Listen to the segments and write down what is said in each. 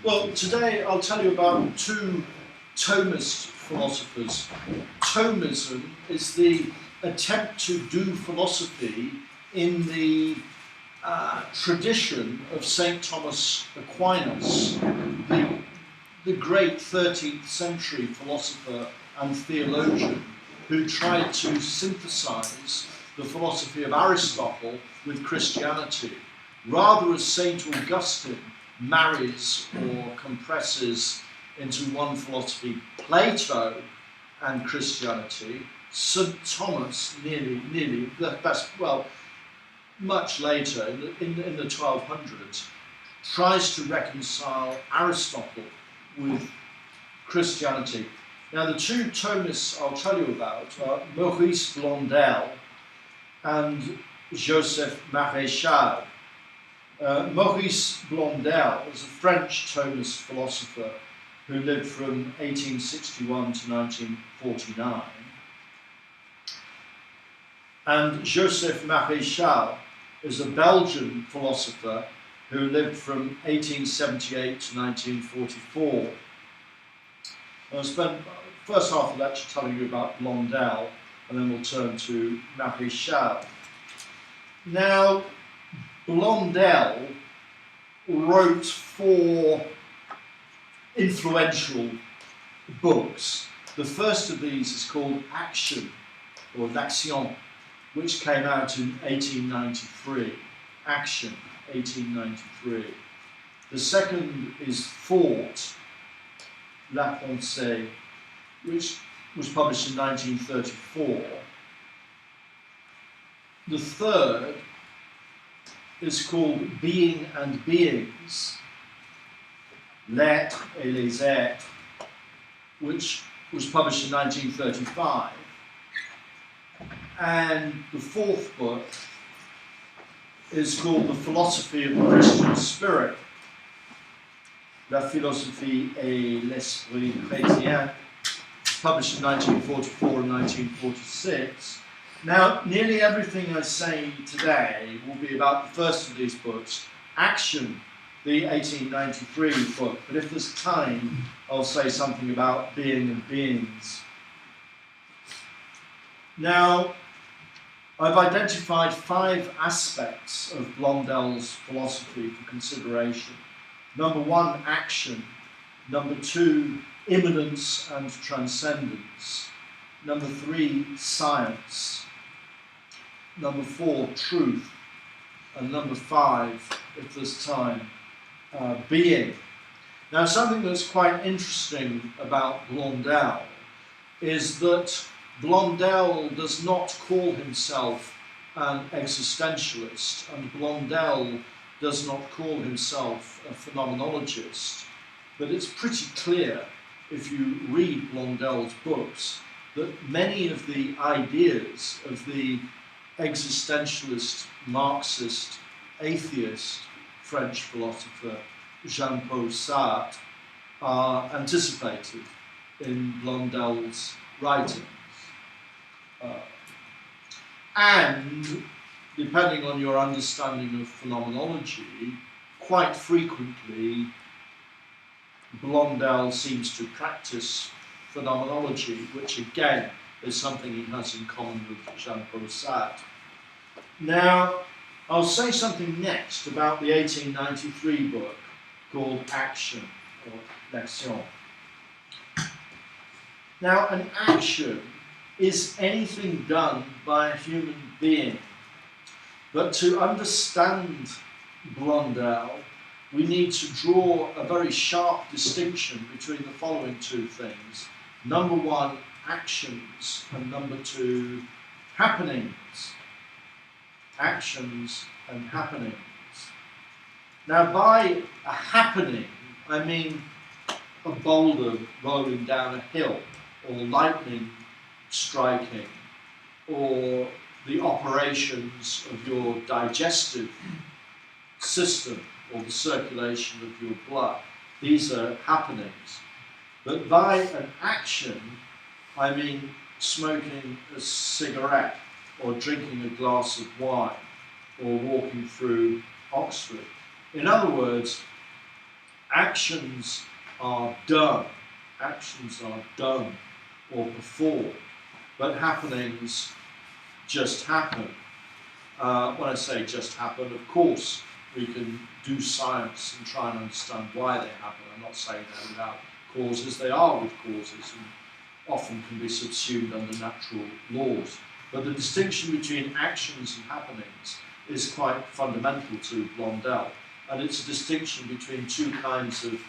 Well, today I'll tell you about two Thomist philosophers. Thomism is the attempt to do philosophy in the tradition of St. Thomas Aquinas, the great 13th century philosopher and theologian who tried to synthesize the philosophy of Aristotle with Christianity, rather as St. Augustine marries or compresses into one philosophy Plato and Christianity. St. Thomas, much later, in the 1200s, tries to reconcile Aristotle with Christianity. Now, the two Thomists I'll tell you about are Maurice Blondel and Joseph Maréchal. Maurice Blondel was a French Thomist philosopher who lived from 1861 to 1949. And Joseph Maréchal is a Belgian philosopher who lived from 1878 to 1944. I'll spend the first half of the lecture telling you about Blondel, and then we'll turn to Maréchal. Now, Blondel wrote 4 influential books. The first of these is called Action, or L'Action, which came out in 1893. Action, 1893. The second is Thought, La Pensée, which was published in 1934. The third is called Being and Beings, L'être et les êtres, which was published in 1935. And the fourth book is called The Philosophy of the Christian Spirit, La philosophie et l'esprit chrétien, published in 1944 and 1946. Now, nearly everything I say today will be about the first of these books, Action, the 1893 book, but if there's time, I'll say something about Being and Beings. Now, I've identified 5 aspects of Blondel's philosophy for consideration. Number 1, action. Number 2, immanence and transcendence. Number 3, science. Number 4, truth. And number 5, if there's time, being. Now, something that's quite interesting about Blondel is that Blondel does not call himself an existentialist, and Blondel does not call himself a phenomenologist. But it's pretty clear, if you read Blondel's books, that many of the ideas of the existentialist, Marxist, atheist French philosopher Jean-Paul Sartre are anticipated in Blondel's writings. And, depending on your understanding of phenomenology, quite frequently Blondel seems to practice phenomenology, which again is something he has in common with Jean-Paul Sartre. Now, I'll say something next about the 1893 book called Action, or L'Action. Now, an action is anything done by a human being. But to understand Blondel, we need to draw a very sharp distinction between the following 2 things. Number 1, actions, and number 2, happenings. Actions and happenings. Now, by a happening, I mean a boulder rolling down a hill, or lightning striking, or the operations of your digestive system, or the circulation of your blood. These are happenings. But by an action, I mean smoking a cigarette, or drinking a glass of wine, or walking through Oxford. In other words, actions are done or performed, but happenings just happen. When I say just happen, of course, we can do science and try and understand why they happen. I'm not saying that without causes. They are with causes and often can be subsumed under natural laws. But the distinction between actions and happenings is quite fundamental to Blondel. And it's a distinction between two kinds of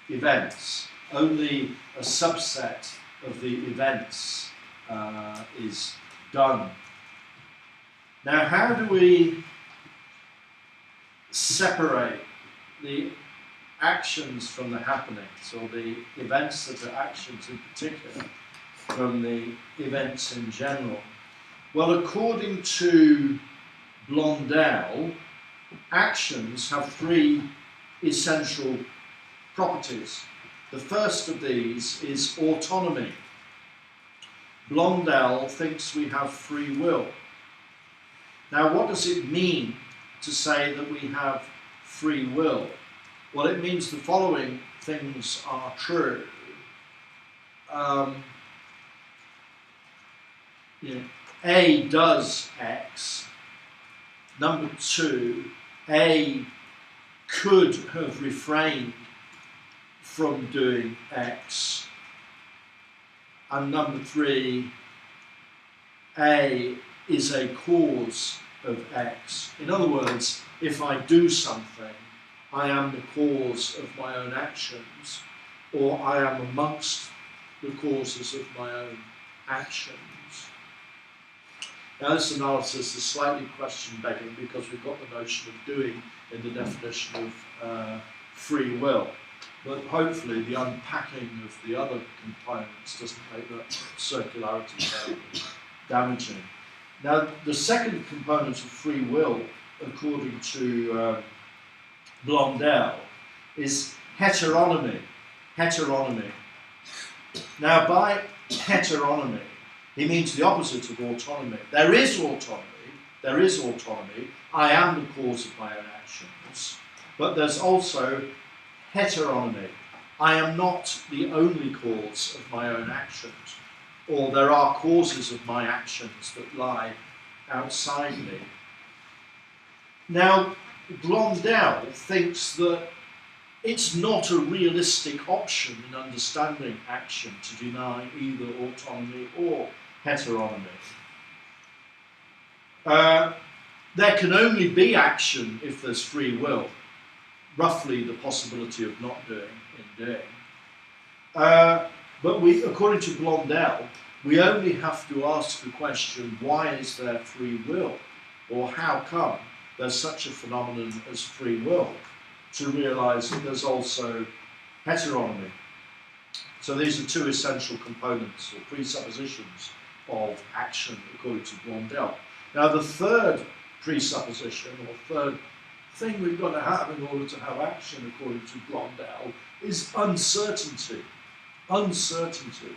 events. Only a subset of the events is done. Now, how do we separate the actions from the happenings, or the events that are actions in particular, from the events in general? Well, according to Blondel, actions have three essential properties. The first of these is autonomy. Blondel thinks we have free will. Now, what does it mean to say that we have free will? Well, it means the following things are true. A does X. Number two, A could have refrained from doing X. And number three, A is a cause of X. In other words, if I do something, I am the cause of my own actions, or I am amongst the causes of my own actions. Now, this analysis is slightly question-begging because we've got the notion of doing in the definition of free will. But hopefully the unpacking of the other components doesn't make that circularity very damaging. Now, the second component of free will, according to Blondel, is heteronomy. Heteronomy. Now, by heteronomy, he means the opposite of autonomy. There is autonomy. There is autonomy. I am the cause of my own actions. But there's also heteronomy. I am not the only cause of my own actions, or there are causes of my actions that lie outside me. Now, Blondel thinks that it's not a realistic option in understanding action to deny either autonomy or heteronomy. There can only be action if there's free will. Roughly the possibility of not doing in doing. But according to Blondel, we only have to ask the question, why is there free will? Or how come there's such a phenomenon as free will, to realise that there's also heteronomy. So these are two essential components or presuppositions of action according to Blondel. Now, the third presupposition or third thing we've got to have in order to have action according to Blondel is uncertainty. Uncertainty.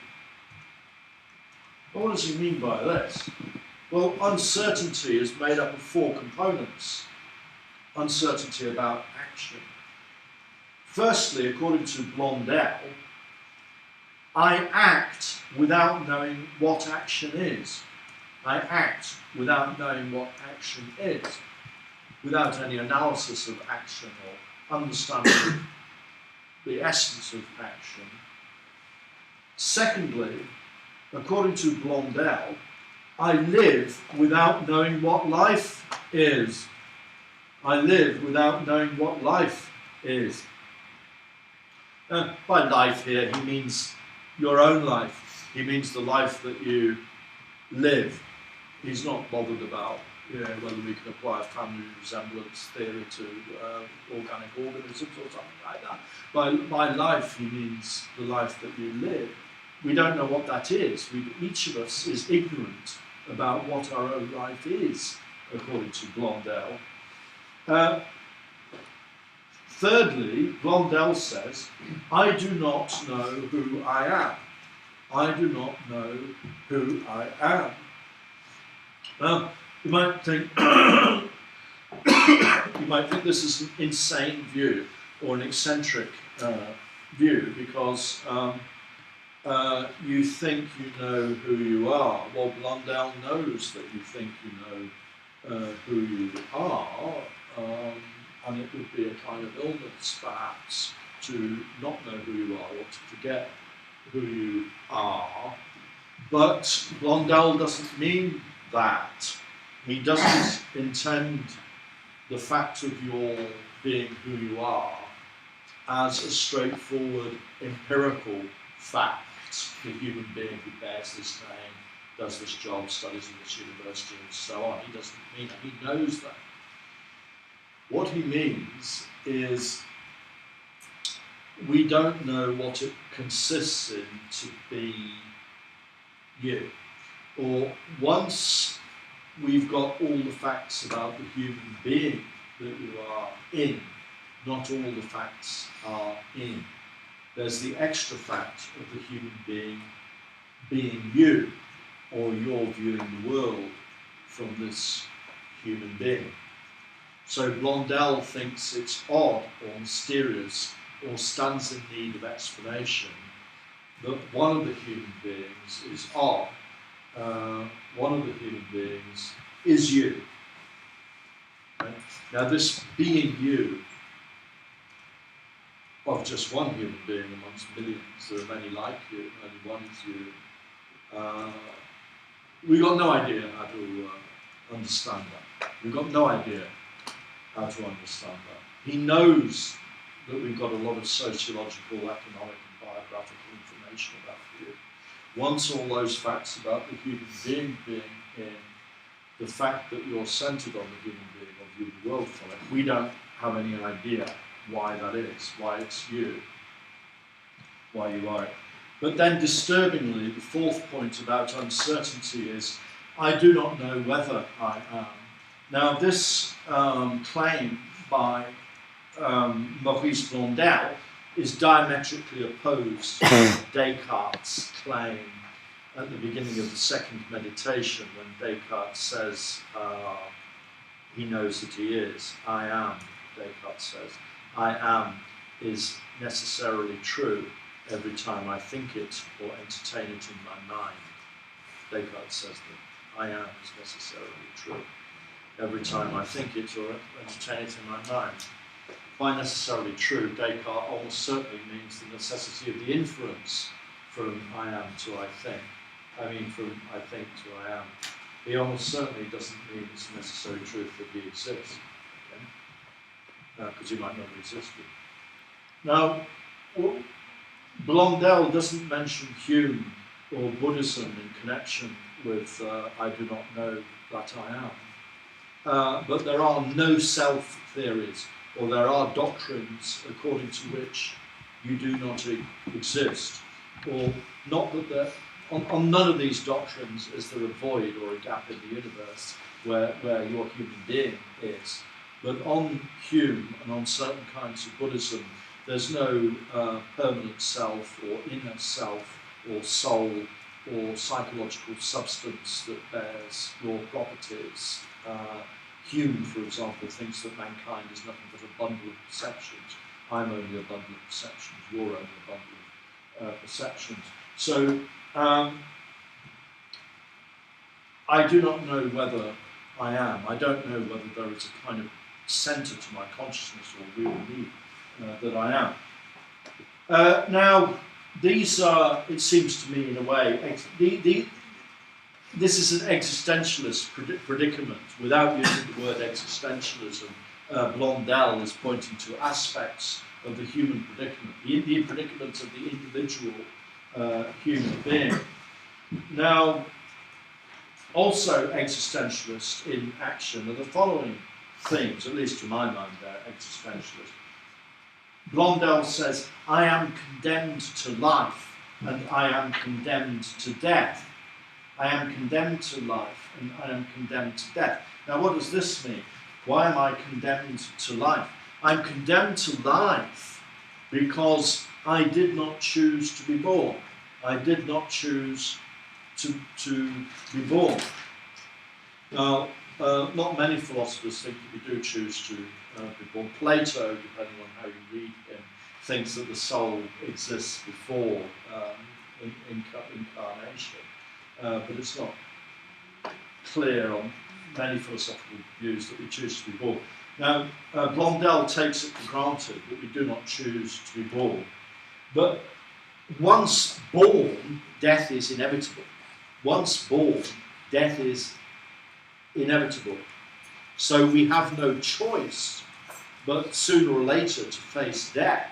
What does he mean by this? Well, uncertainty is made up of four components. Uncertainty about action. Firstly, according to Blondel, I act without knowing what action is. I act without knowing what action is, without any analysis of action or understanding the essence of action. Secondly, according to Blondel, I live without knowing what life is. I live without knowing what life is. By life here, he means your own life. He means the life that you live. He's not bothered about whether we can apply a family resemblance theory to organic organisms or something like that. By life, he means the life that you live. We don't know what that is. Each of us is ignorant about what our own life is, according to Blondel. Thirdly, Blondel says, I do not know who I am. I do not know who I am. Now, you might think this is an insane view or an eccentric view because you think you know who you are. Well, Blondel knows that you think you know who you are, and it would be a kind of illness, perhaps, to not know who you are or to forget who you are. But Blondel doesn't mean that. He doesn't intend the fact of your being who you are as a straightforward empirical fact. The human being who bears this name, does this job, studies in this university, and so on. He doesn't mean that. He knows that. What he means is we don't know what it consists in to be you. Or once we've got all the facts about the human being that you are in, not all the facts are in. There's the extra fact of the human being you, or you're viewing the world from this human being. So Blondel thinks it's odd or mysterious or stands in need of explanation that one of the human beings is odd, one of the human beings is you. Right? Now this being you of just one human being amongst millions, there are many like you, only one is you. We've got no idea how to understand that. We've got no idea how to understand that. He knows that we've got a lot of sociological, economic and biographical information about you. Once all those facts about the human being being in, the fact that you're centered on the human being or view the world from it, we don't have any idea why that is, why it's you, why you are it. But then disturbingly, the fourth point about uncertainty is, I do not know whether I am. Now this claim by Maurice Blondel is diametrically opposed to Descartes' claim at the beginning of the second meditation when Descartes says he knows that he is. I am, Descartes says. I am is necessarily true every time I think it or entertain it in my mind. Descartes says that I am is necessarily true every time I think it or entertain it in my mind. By necessarily true, Descartes almost certainly means the necessity of the inference from I am to I think. I mean from I think to I am. He almost certainly doesn't mean it's a necessary truth that he exists. Because he might not have existed. Now, Blondel doesn't mention Hume or Buddhism in connection with I do not know that I am. But there are no self theories, or there are doctrines according to which you do not exist, or not that there, on none of these doctrines is there a void or a gap in the universe where your human being is. But on Hume and on certain kinds of Buddhism, there's no permanent self or inner self or soul or psychological substance that bears your properties. Hume, for example, thinks that mankind is nothing but a bundle of perceptions. I'm only a bundle of perceptions, you're only a bundle of perceptions. So I do not know whether I am. I don't know whether there is a kind of centre to my consciousness or real me that I am. Now, these are, it seems to me in a way, this is an existentialist predicament. Without using the word existentialism, Blondel is pointing to aspects of the human predicament, the predicament of the individual human being. Now, Also existentialist in action are the following themes, at least to my mind they're existentialist. Blondel says, I am condemned to life and I am condemned to death. I am condemned to life and I am condemned to death. Now what does this mean? Why am I condemned to life? I'm condemned to life because I did not choose to be born. I did not choose to be born. Now, not many philosophers think that we do choose to be born. Plato, depending on how you read him, thinks that the soul exists before incarnation, but it's not clear on many philosophical views that we choose to be born. Now, Blondel takes it for granted that we do not choose to be born, but once born, death is inevitable. Once born, death is inevitable. So we have no choice but sooner or later to face death,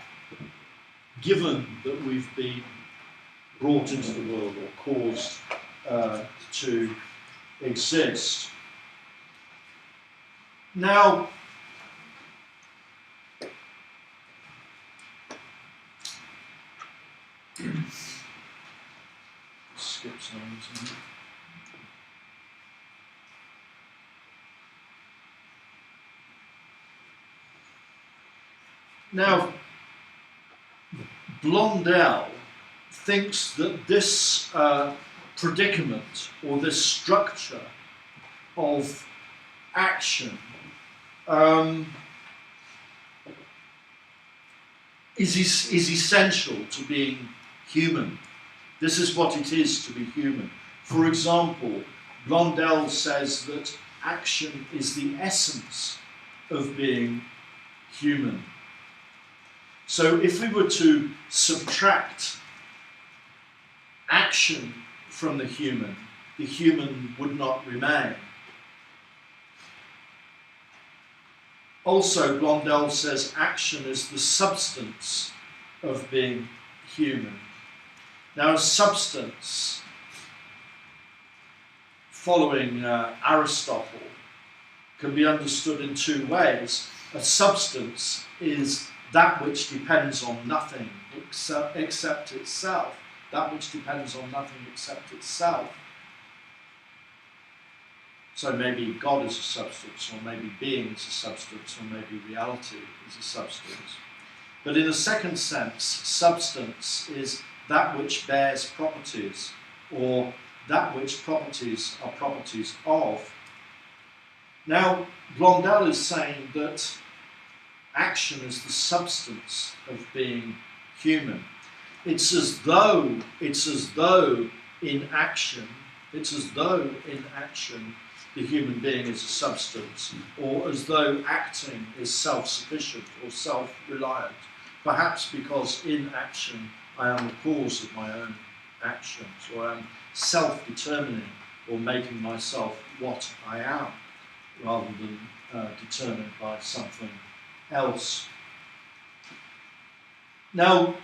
given that we've been brought into the world or caused to exist. Now, skip some. Now, Blondel thinks that this predicament or this structure of action is essential to being human. This is what it is to be human. For example, Blondel says that action is the essence of being human. So if we were to subtract action from the human would not remain. Also, Blondel says action is the substance of being human. Now, substance, following Aristotle, can be understood in two ways. A substance is that which depends on nothing except itself. That which depends on nothing except itself. So maybe God is a substance, or maybe being is a substance, or maybe reality is a substance. But in a second sense, substance is that which bears properties, or that which properties are properties of. Now, Blondel is saying that action is the substance of being human. It's as though in action the human being is a substance, or as though acting is self-sufficient or self-reliant. Perhaps because in action I am the cause of my own actions, or I'm self-determining or making myself what I am, rather than determined by something else. Now,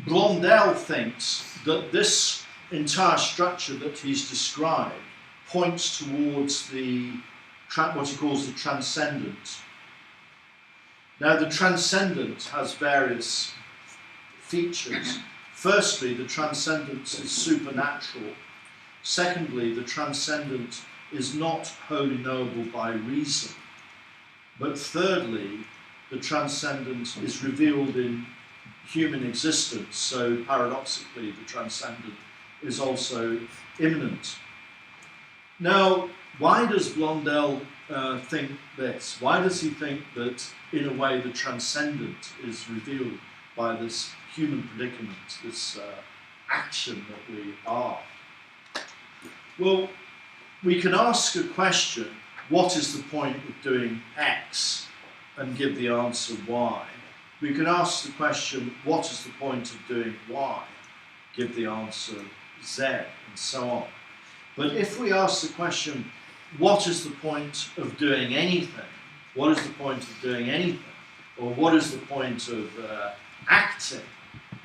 Blondel thinks that this entire structure that he's described points towards what he calls the transcendent. Now, the transcendent has various features. Firstly, the transcendent is supernatural. Secondly, the transcendent is not wholly knowable by reason. But thirdly, the transcendent is revealed in human existence, so paradoxically the transcendent is also immanent. Now, why does Blondel think this? Why does he think that, in a way, the transcendent is revealed by this human predicament, this action that we are? Well, we can ask a question, what is the point of doing X, and give the answer Y. We can ask the question, what is the point of doing Y, give the answer Z, and so on. But if we ask the question, what is the point of doing anything? What is the point of doing anything? Or what is the point of acting?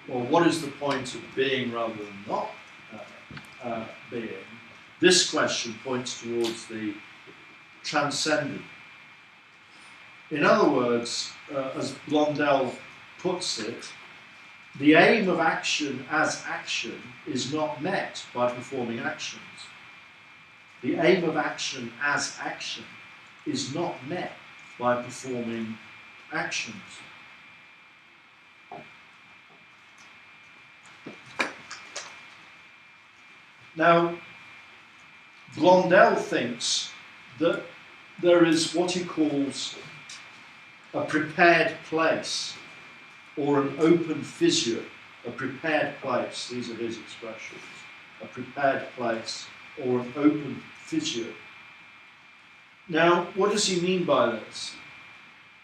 Or what is the point of being rather than not being? This question points towards the transcendent. In other words, as Blondel puts it, the aim of action as action is not met by performing actions. The aim of action as action is not met by performing actions. Now, Blondel thinks that there is what he calls a prepared place, or an open fissure, a prepared place, these are his expressions, a prepared place, or an open fissure. Now, what does he mean by this?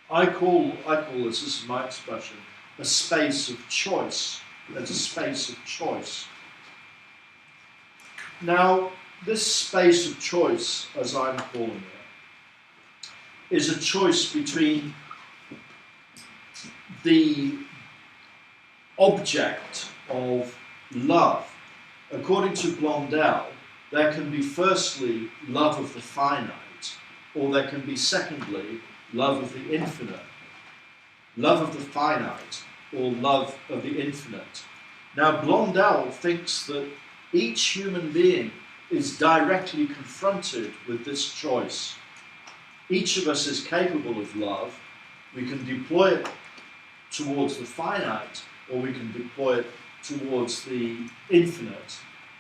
I call this is my expression, a space of choice. There's a space of choice. Now, this space of choice, as I'm calling it, is a choice between the object of love. According to Blondel, there can be firstly love of the finite, or there can be secondly love of the infinite. Love of the finite, or love of the infinite. Now, Blondel thinks that each human being is directly confronted with this choice. Each of us is capable of love. We can deploy it towards the finite, or we can deploy it towards the infinite.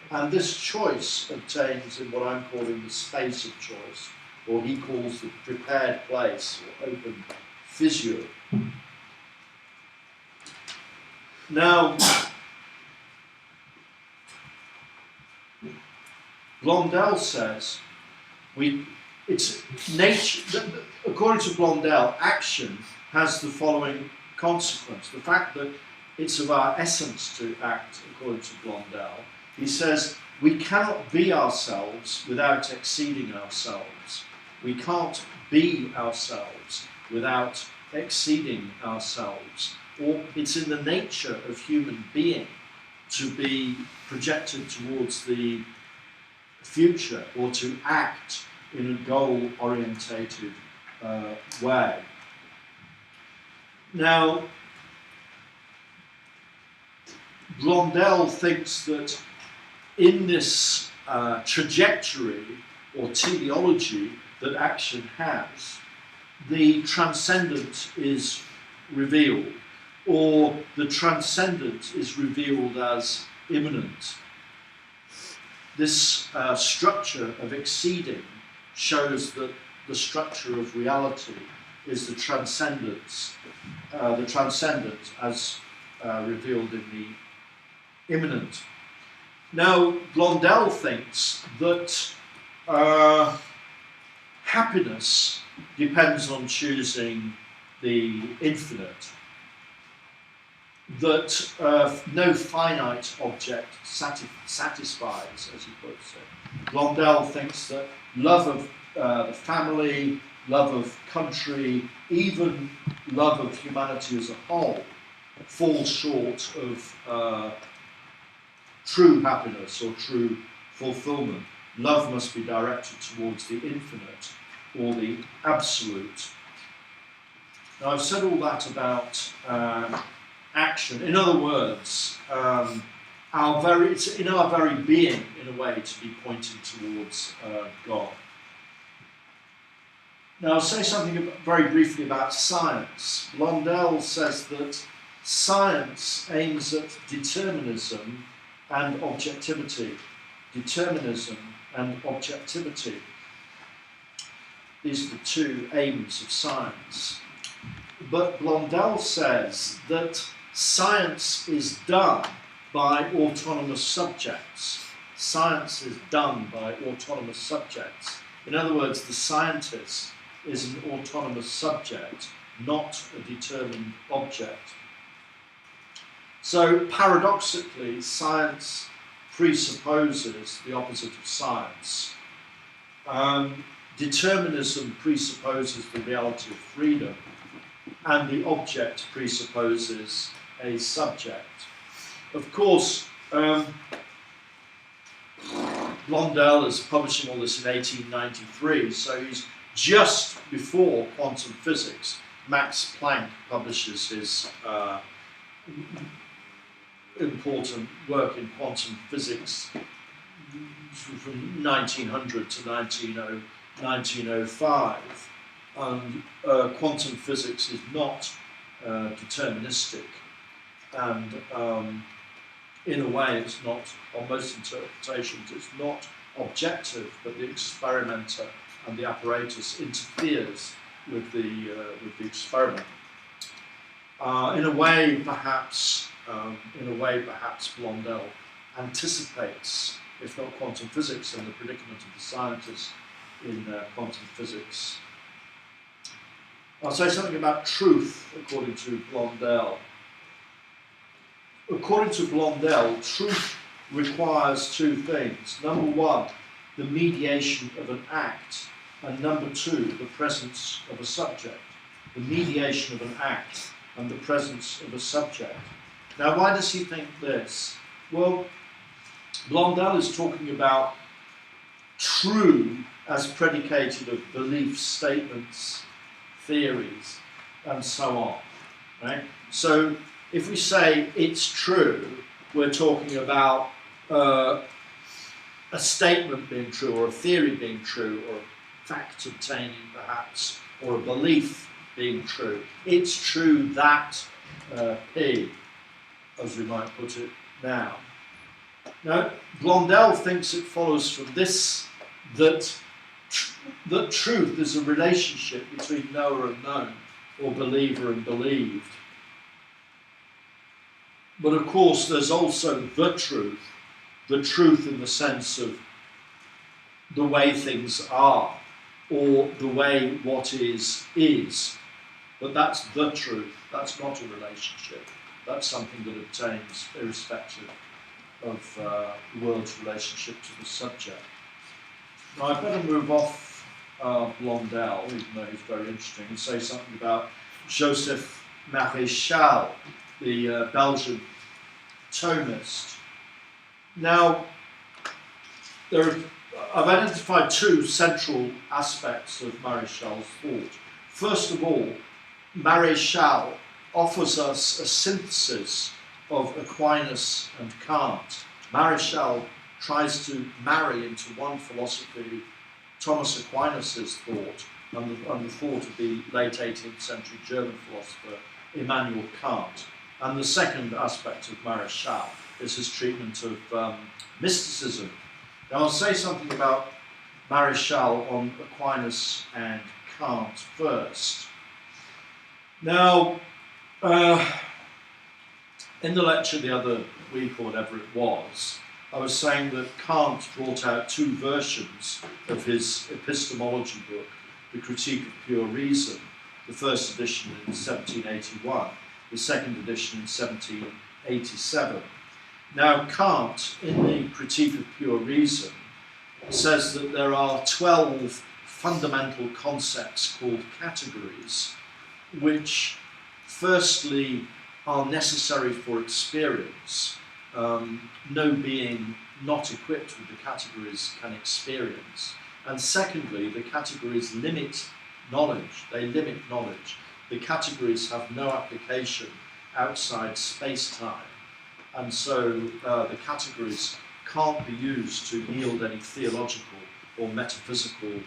And this choice obtains in what I'm calling the space of choice, or he calls the prepared place, or open fissure. Now, Blondel says, it's nature. According to Blondel, action has the following consequence. The fact that it's of our essence to act, according to Blondel. He says, we cannot be ourselves without exceeding ourselves. We can't be ourselves without exceeding ourselves. Or it's in the nature of human being to be projected towards the future, or to act in a goal-orientated way. Now, Blondel thinks that in this trajectory or teleology that action has, the transcendent is revealed, or the transcendent is revealed as immanent. This structure of exceeding shows that the structure of reality is the transcendent as revealed in the immanent. Now, Blondel thinks that happiness depends on choosing the infinite, that no finite object satisfies, as he puts it. Blondel thinks that love of the family, love of country, even love of humanity as a whole, falls short of true happiness or true fulfillment. Love must be directed towards the infinite or the absolute. Now, I've said all that about action. In other words, it's in our very being, in a way, to be pointing towards God. Now, I'll say something very briefly about science. Blondel says that science aims at determinism and objectivity. Determinism and objectivity. These are the two aims of science. But Blondel says that science is done by autonomous subjects. Science is done by autonomous subjects. In other words, the scientist is an autonomous subject, not a determined object. So, paradoxically, science presupposes the opposite of science. Determinism presupposes the reality of freedom, and the object presupposes a subject. Of course, Blondel is publishing all this in 1893, so he's just before quantum physics. Max Planck publishes his important work in quantum physics from 1900 to 1905, and quantum physics is not deterministic, and in a way it's not, on most interpretations, it's not objective, but the experimenter and the apparatus interferes with the experiment. In a way, perhaps Blondel anticipates, if not quantum physics, then the predicament of the scientists in quantum physics. I'll say something about truth, according to Blondel. According to Blondel, truth requires two things. Number one, the mediation of an act, and number two, the presence of a subject. The mediation of an act and the presence of a subject. Now, why does he think this? Well, Blondel is talking about true as predicated of beliefs, statements, theories, and so on. Right? So, if we say it's true, we're talking about a statement being true, or a theory being true, or a fact obtaining perhaps, or a belief being true. It's true that P, as we might put it now. Now, Blondel thinks it follows from this that truth is a relationship between knower and known, or believer and believed. But of course, there's also the truth in the sense of the way things are, or the way what is. But that's the truth. That's not a relationship. That's something that obtains irrespective of the world's relationship to the subject. Now, I'd better move off Blondel, even though he's very interesting, and say something about Joseph Maréchal, the Belgian Thomist. Now, I've identified two central aspects of Maréchal's thought. First of all, Maréchal offers us a synthesis of Aquinas and Kant. Maréchal tries to marry into one philosophy Thomas Aquinas' thought and the thought of the late 18th century German philosopher Immanuel Kant. And the second aspect of Maréchal is his treatment of mysticism. Now, I'll say something about Maréchal on Aquinas and Kant first. Now, in the lecture the other week, or whatever it was, I was saying that Kant brought out two versions of his epistemology book, The Critique of Pure Reason, the first edition in 1781, the second edition in 1787. Now, Kant, in the Critique of Pure Reason, says that there are 12 fundamental concepts called categories, which firstly are necessary for experience. No being not equipped with the categories can experience. And secondly, the categories limit knowledge. They limit knowledge. The categories have no application outside space-time. And so the categories can't be used to yield any theological or metaphysical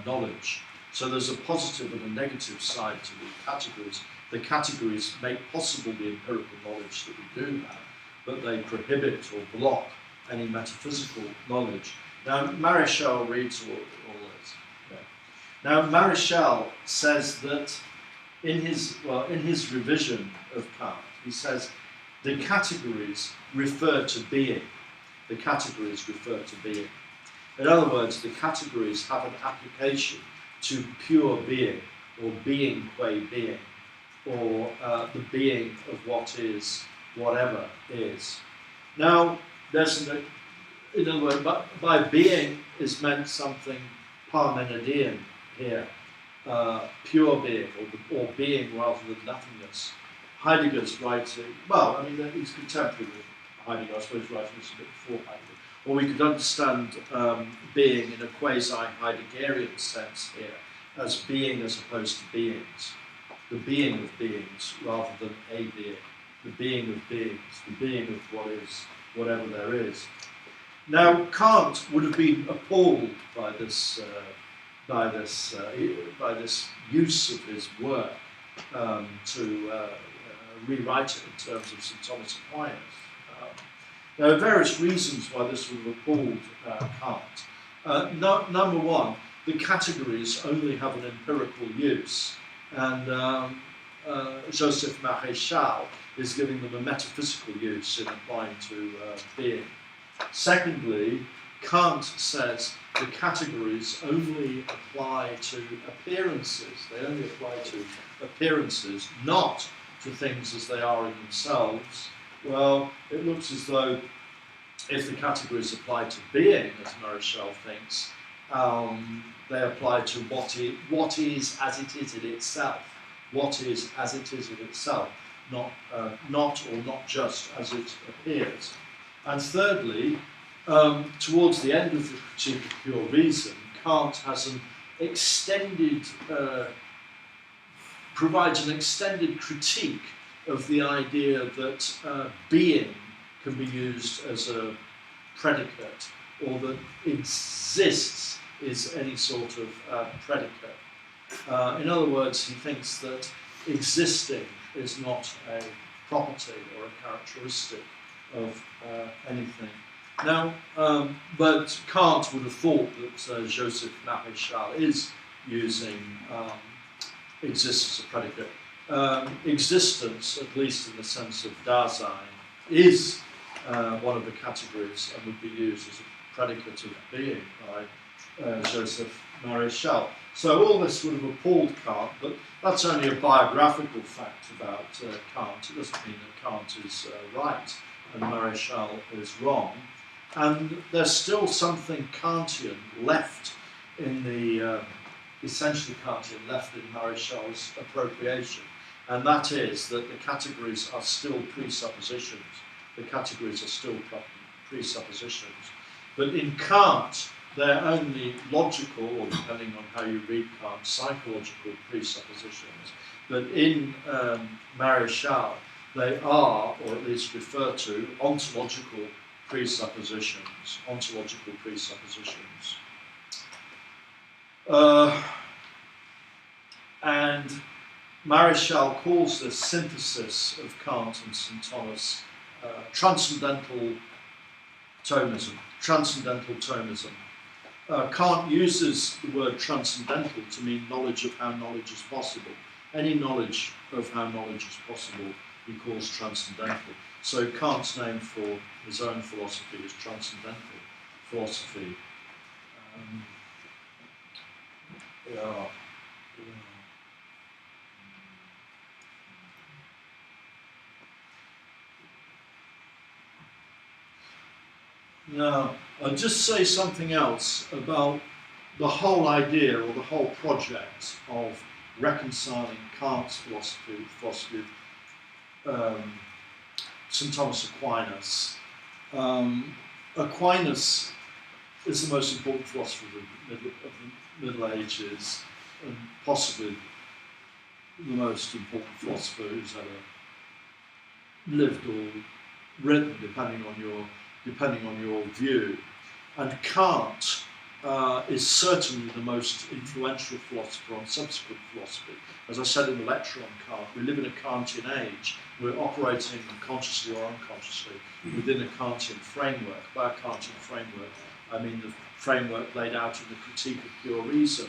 knowledge. So there's a positive and a negative side to the categories. The categories make possible the empirical knowledge that we do have, but they prohibit or block any metaphysical knowledge. Now, Maréchal reads all this. Yeah. Now, Maréchal says that in his revision of Kant, he says the categories refer to being. The categories refer to being. In other words, the categories have an application to pure being, or being qua being, or the being of what is, whatever is. Now, in other words, by being is meant something Parmenidean here, pure being, or being rather than nothingness. Heidegger's writing, well, I mean, he's contemporary with Heidegger, I suppose, writing this a bit before Heidegger. or we could understand being in a quasi-Heideggerian sense here as being as opposed to beings. The being of beings rather than a being. The being of beings, the being of what is, whatever there is. Now, Kant would have been appalled by this use of his work to rewrite it in terms of St. Thomas Aquinas. There are various reasons why this would have appalled Kant. Number one, the categories only have an empirical use, and Joseph Maréchal is giving them a metaphysical use in applying to being. Secondly, Kant says the categories only apply to appearances. They only apply to appearances, not to things as they are in themselves. Well, it looks as though if the categories apply to being, as Maréchal thinks, they apply to what is as it is in itself. What is as it is in itself, not or not just as it appears. And thirdly, towards the end of the Critique of Pure Reason, Kant has an extended, provides an extended critique of the idea that being can be used as a predicate, or that exists is any sort of predicate. In other words, he thinks that existing is not a property or a characteristic of anything. Now, but Kant would have thought that Joseph Maréchal is using exists as a predicate. Existence, at least in the sense of Dasein, is one of the categories and would be used as a predicate of being by Joseph Maréchal. So all this would have appalled Kant, but that's only a biographical fact about Kant. It doesn't mean that Kant is right and Maréchal is wrong. And there's still something Kantian left in the, essentially Kantian left in Maréchal's appropriation. And that is that the categories are still presuppositions. The categories are still presuppositions. But in Kant, they're only logical, or depending on how you read Kant, psychological presuppositions. But in Maréchal, they are, or at least refer to, ontological presuppositions. Ontological presuppositions. And Maréchal calls this synthesis of Kant and St. Thomas transcendental Thomism. Transcendental Thomism. Kant uses the word transcendental to mean knowledge of how knowledge is possible. Any knowledge of how knowledge is possible he calls transcendental. So Kant's name for his own philosophy is transcendental philosophy. Now, I'll just say something else about the whole idea or the whole project of reconciling Kant's philosophy with the philosophy of St. Thomas Aquinas. Aquinas is the most important philosopher of the Middle Ages, and possibly the most important philosopher who's ever lived or written, depending on your view. And Kant is certainly the most influential philosopher on subsequent philosophy. As I said in the lecture on Kant, we live in a Kantian age. We're operating consciously or unconsciously within a Kantian framework. By a Kantian framework, I mean the framework laid out in the Critique of Pure Reason.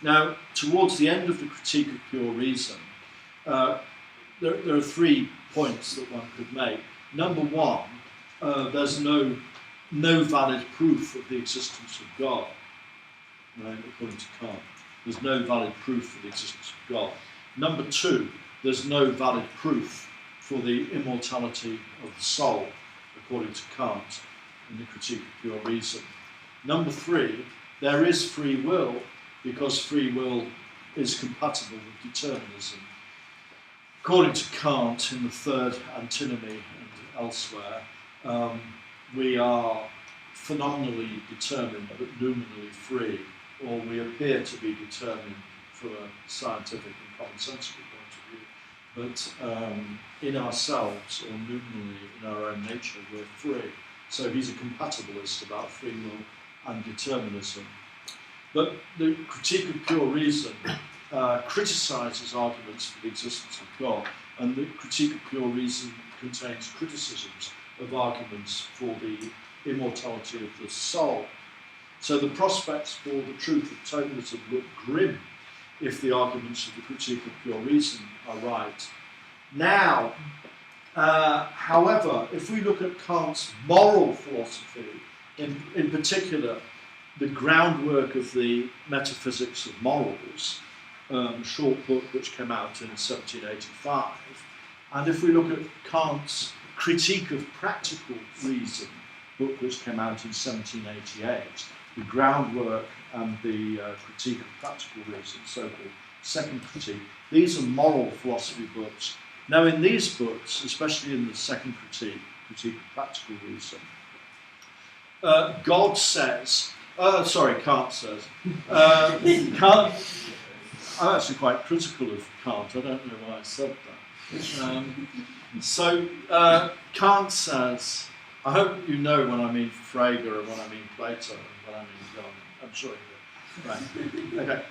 Now, towards the end of the Critique of Pure Reason, there are 3 points that one could make. Number one, there's no valid proof of the existence of God, right, according to Kant. There's no valid proof for the existence of God. Number 2, there's no valid proof for the immortality of the soul, according to Kant in the Critique of Pure Reason. Number 3, there is free will, because free will is compatible with determinism. According to Kant, in the third antinomy and elsewhere, we are phenomenally determined but nominally free, or we appear to be determined from a scientific and commonsensical point of view, but in ourselves or nominally in our own nature we're free. So he's a compatibilist about free will and determinism. But the Critique of Pure Reason criticises arguments for the existence of God, and the Critique of Pure Reason contains criticisms of arguments for the immortality of the soul. So the prospects for the truth of Thomism look grim if the arguments of the Critique of Pure Reason are right. Now, however, if we look at Kant's moral philosophy, in particular the groundwork of the Metaphysics of Morals, short book which came out in 1785, and if we look at Kant's Critique of Practical Reason, book which came out in 1788, the groundwork and the Critique of Practical Reason, so-called second critique, these are moral philosophy books. Now in these books, especially in the second critique, Critique of Practical Reason, Kant says, Kant, I'm actually quite critical of Kant, I don't know why I said that. Kant says, I hope you know when I mean Frege and when I mean Plato and when I mean John. I'm sure you do. Right. Okay.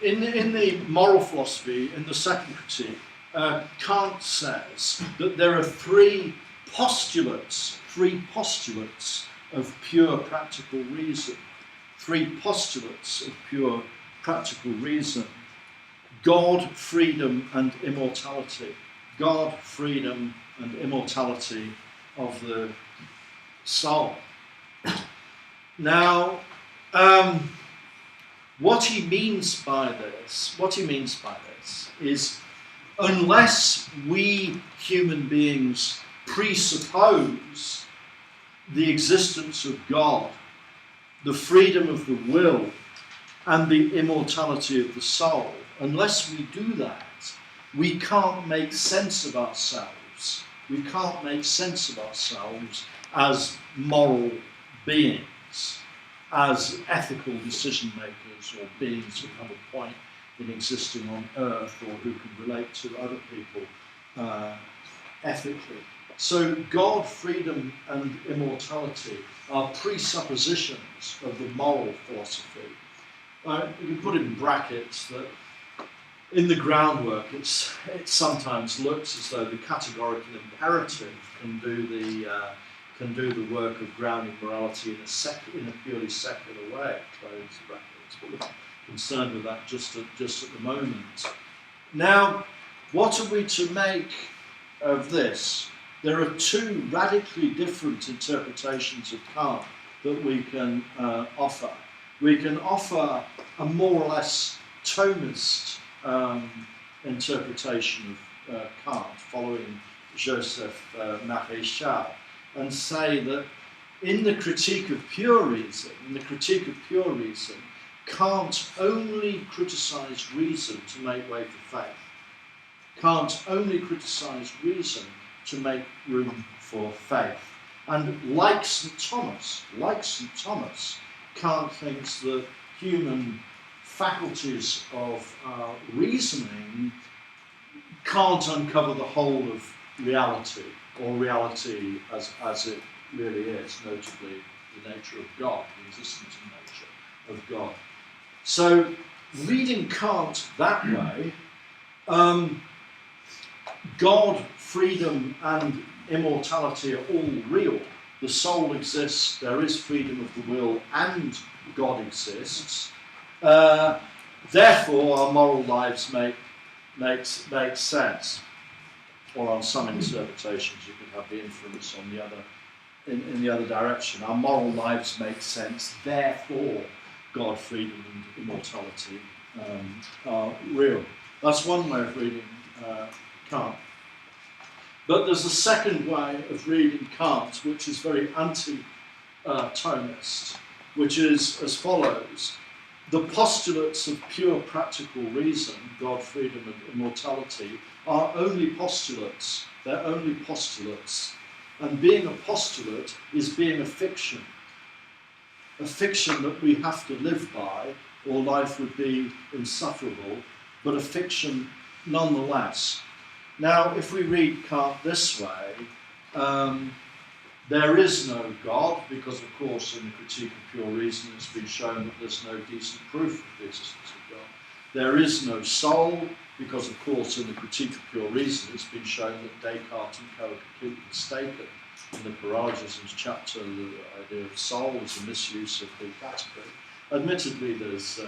In the moral philosophy, in the second critique, Kant says that there are three postulates of pure practical reason. Three postulates of pure practical reason. God, freedom, and immortality. God, freedom, and immortality of the soul. Now, what he means by this is, unless we human beings presuppose the existence of God, the freedom of the will, and the immortality of the soul, unless we do that, we can't make sense of ourselves. We can't make sense of ourselves as moral beings, as ethical decision makers, or beings who have a point in existing on earth, or who can relate to other people ethically. So God, freedom, and immortality are presuppositions of the moral philosophy. You can put in brackets that in the groundwork it sometimes looks as though the categorical imperative can do the work of grounding morality in a purely secular way, close brackets. But we're not concerned with that just at the moment. Now, what are we to make of this? There are two radically different interpretations of Kant that we can offer. We can offer a more or less Thomist interpretation of Kant, following Joseph Maréchal, and say that in the Critique of Pure Reason, Kant only criticised reason to make way for faith. Kant only criticised reason to make room for faith. And like St. Thomas, Kant thinks that human faculties of reasoning can't uncover the whole of reality, or reality as it really is, notably the nature of God, the existence and nature of God. So, reading Kant that way, God, freedom, and immortality are all real. The soul exists, there is freedom of the will, and God exists. Therefore, our moral lives make sense. Or on some interpretations, you could have the inference on the other, in the other direction. Our moral lives make sense. Therefore, God, freedom, and immortality are real. That's one way of reading Kant. But there's a second way of reading Kant, which is very anti-Thomist, which is as follows. The postulates of pure practical reason, God, freedom, and immortality, are only postulates. They're only postulates And being a postulate is being a fiction that we have to live by, or life would be insufferable, but a fiction nonetheless. Now, if we read Kant this way, there is no God, because of course in the Critique of Pure Reason it's been shown that there's no decent proof of the existence of God. There is no soul, because of course in the Critique of Pure Reason it's been shown that Descartes and Co. are completely mistaken. In the Paralogisms chapter, the idea of soul is a misuse of the category. Admittedly there's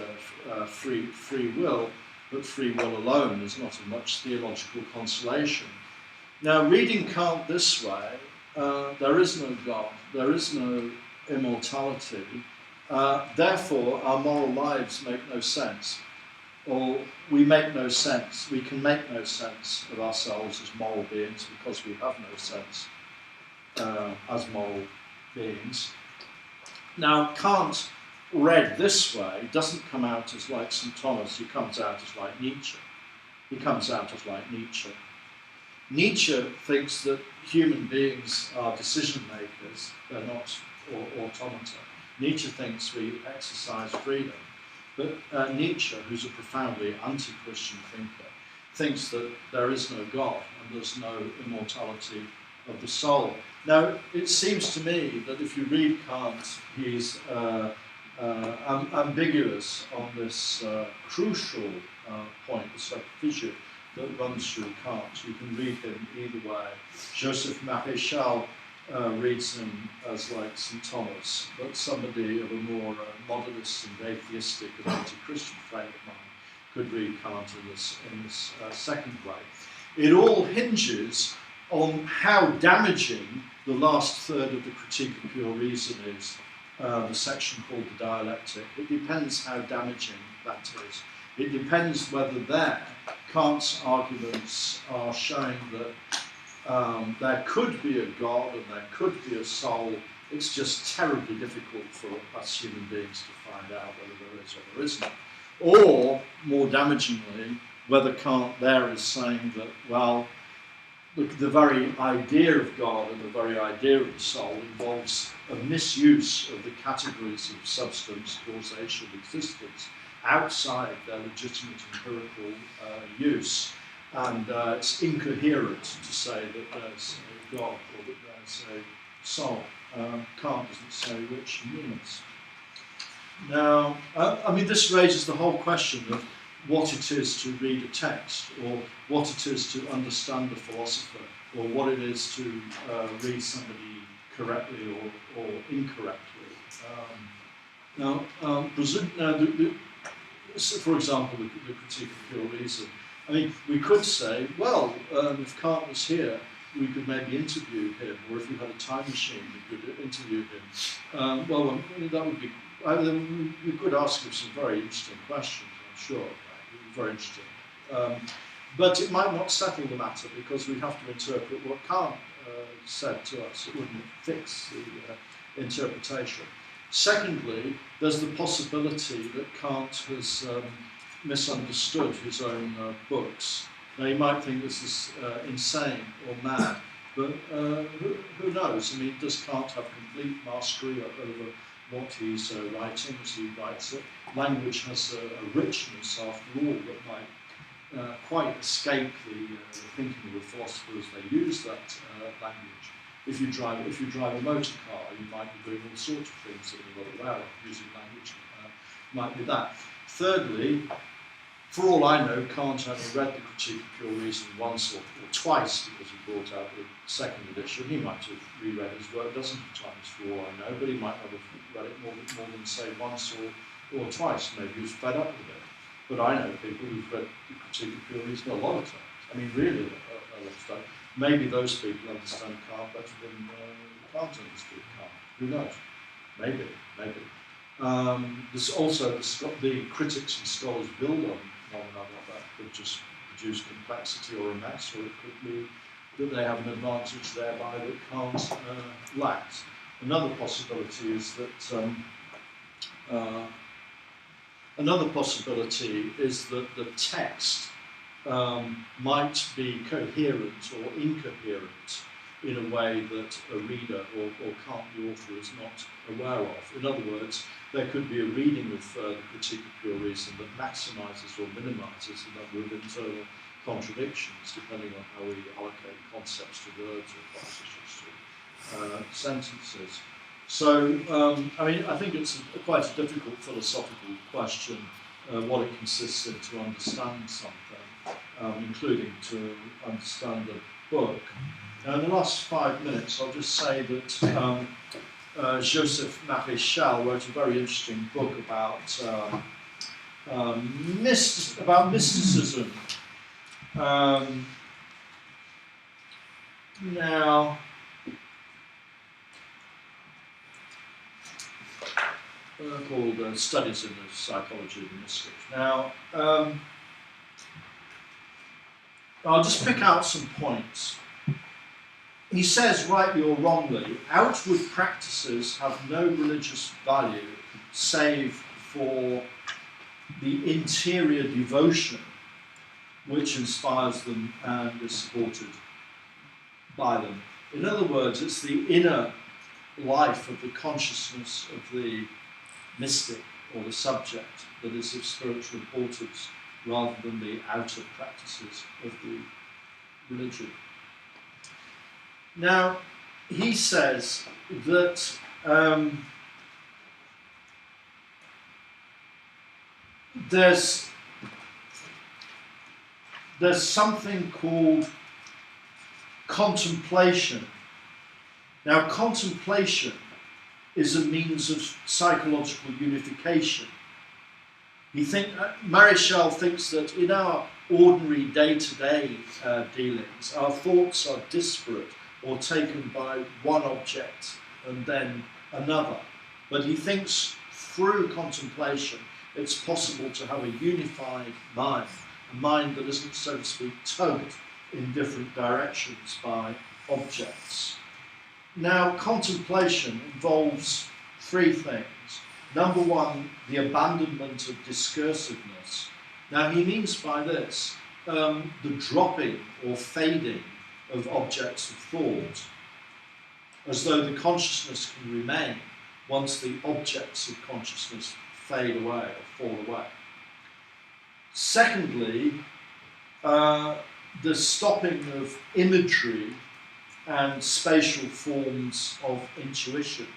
free will, but free will alone is not of much theological consolation. Now, reading Kant this way, there is no God, there is no immortality, therefore our moral lives make no sense, or we make no sense, we can make no sense of ourselves as moral beings because we have no sense as moral beings. Now, Kant, read this way, doesn't come out as like St. Thomas, he comes out as like Nietzsche. He comes out as like Nietzsche. Nietzsche thinks that human beings are decision makers, they're not automata. Nietzsche thinks we exercise freedom. But Nietzsche, who's a profoundly anti-Christian thinker, thinks that there is no God and there's no immortality of the soul. Now, it seems to me that if you read Kant, he's ambiguous on this crucial point, this fissure that runs through Kant. You can read him either way. Joseph Maréchal reads him as like St. Thomas, but somebody of a more modernist and atheistic and anti-Christian frame of mind could read Kant in this second way. It all hinges on how damaging the last third of the Critique of Pure Reason is, the section called the dialectic. It depends how damaging that is. It depends whether there Kant's arguments are showing that there could be a God and there could be a soul. It's just terribly difficult for us human beings to find out whether there is or there isn't. Or, more damagingly, whether Kant there is saying that, well, the very idea of God and the very idea of the soul involves a misuse of the categories of substance, causation, existence outside their legitimate empirical use. And it's incoherent to say that there's a God or that there's a soul. Kant doesn't say which he means. Now, I mean, this raises the whole question of what it is to read a text, or what it is to understand a philosopher, or what it is to read somebody correctly or incorrectly. For example, the Critique of Pure Reason. I mean, we could say, well, if Kant was here, we could maybe interview him, or if we had a time machine, we could interview him. That would be. We could ask him some very interesting questions, I'm sure. Very interesting. But it might not settle the matter because we have to interpret what Kant said to us. It wouldn't fix the interpretation. Secondly, there's the possibility that Kant has misunderstood his own books. Now, you might think this is insane or mad, but who knows? I mean, does Kant have complete mastery over what he's writing as he writes it? Language has a richness, after all, that might quite escape the thinking of the philosophers. They use that language. If you drive a motor car, you might be doing all sorts of things that you're not aware of. Using language might be that. Thirdly, for all I know, Kant only read the Critique of Pure Reason once or twice because he brought out the second edition. He might have reread his work dozens of times for all I know, but he might not have read it more than say once or twice. Maybe he was fed up with it. But I know people who've read the Critique of Pure Reason a lot of times. I mean, really a lot of times. Maybe those people understand Kant better than Kant understood Kant. Who knows? Maybe. There's also the critics and scholars build on one another. That could just produce complexity or a mess, or it could be that they have an advantage thereby that Kant lacks. Another possibility is that the text might be coherent or incoherent. in a way that a reader or Kant, the author, is not aware of. In other words, there could be a reading of the Critique of Pure Reason that maximises or minimises the number of internal contradictions, depending on how we allocate concepts to words or propositions to sentences. So, I mean, I think it's quite a difficult philosophical question, what it consists in to understand something, including to understand a book. Now, in the last 5 minutes, I'll just say that Joseph Maréchal wrote a very interesting book about mysticism. Now, called Studies in the Psychology of the Mystics. Now, I'll just pick out some points. He says, rightly or wrongly, outward practices have no religious value save for the interior devotion which inspires them and is supported by them. In other words, it's the inner life of the consciousness of the mystic or the subject that is of spiritual importance rather than the outer practices of the religion. Now, he says that there's something called contemplation. Now, contemplation is a means of psychological unification. Maréchal thinks that in our ordinary day-to-day dealings, our thoughts are disparate or taken by one object and then another. But he thinks through contemplation it's possible to have a unified mind, a mind that isn't, so to speak, tugged in different directions by objects. Now, contemplation involves 3 things. Number 1, the abandonment of discursiveness. Now, he means by this the dropping or fading of objects of thought, as though the consciousness can remain once the objects of consciousness fade away or fall away. Secondly, the stopping of imagery and spatial forms of intuition.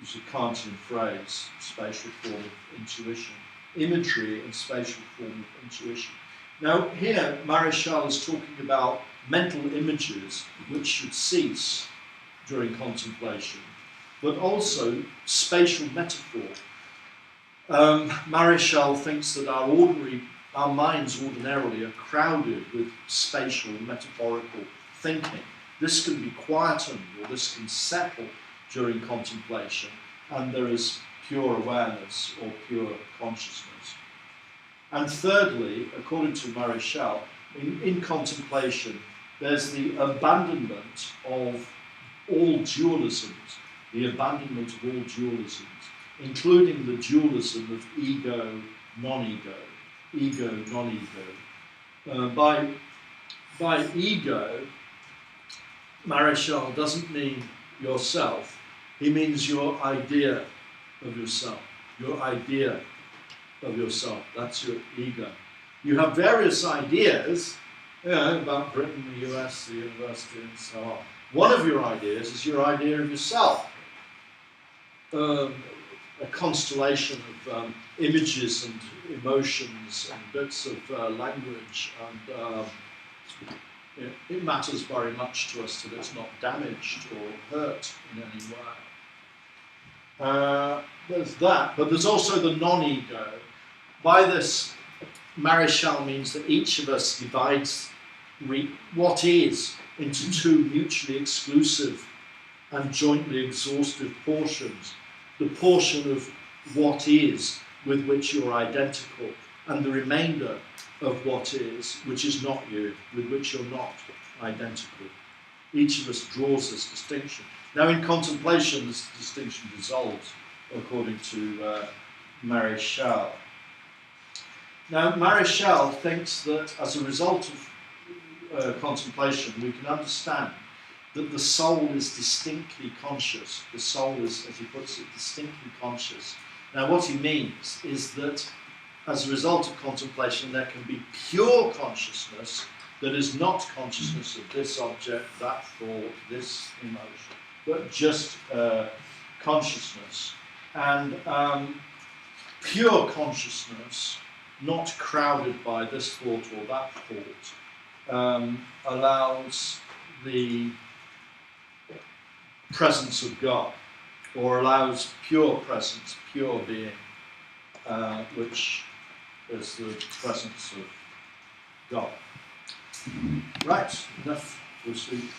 It's a Kantian phrase, spatial form of intuition. Imagery and spatial form of intuition. Now, here, Maréchal is talking about mental images which should cease during contemplation, but also spatial metaphor. Maréchal thinks that our minds ordinarily are crowded with spatial metaphorical thinking. This can be quietened or this can settle during contemplation, and there is pure awareness or pure consciousness. And thirdly, according to Maréchal, in contemplation, there's the abandonment of all dualisms, including the dualism of ego, non-ego. By ego, Maréchal doesn't mean yourself, he means your idea of yourself. Your idea of yourself, that's your ego. You have various ideas about Britain, the US, the university, and so on. One of your ideas is your idea of yourself. A constellation of images and emotions and bits of language, and it matters very much to us that it's not damaged or hurt in any way. There's that, but there's also the non-ego. By this, Maréchal means that each of us divides what is into 2 mutually exclusive and jointly exhaustive portions. The portion of what is with which you're identical, and the remainder of what is, which is not you, with which you're not identical. Each of us draws this distinction. Now, in contemplation, this distinction dissolves, according to Maréchal. Now, Maréchal thinks that as a result of contemplation, we can understand that the soul is distinctly conscious. The soul is, as he puts it, distinctly conscious. Now what he means is that as a result of contemplation there can be pure consciousness that is not consciousness of this object, that thought, this emotion, but just consciousness. And pure consciousness, not crowded by this thought or that thought, allows the presence of God, or allows pure presence, pure being, which is the presence of God. Right, enough. We'll see.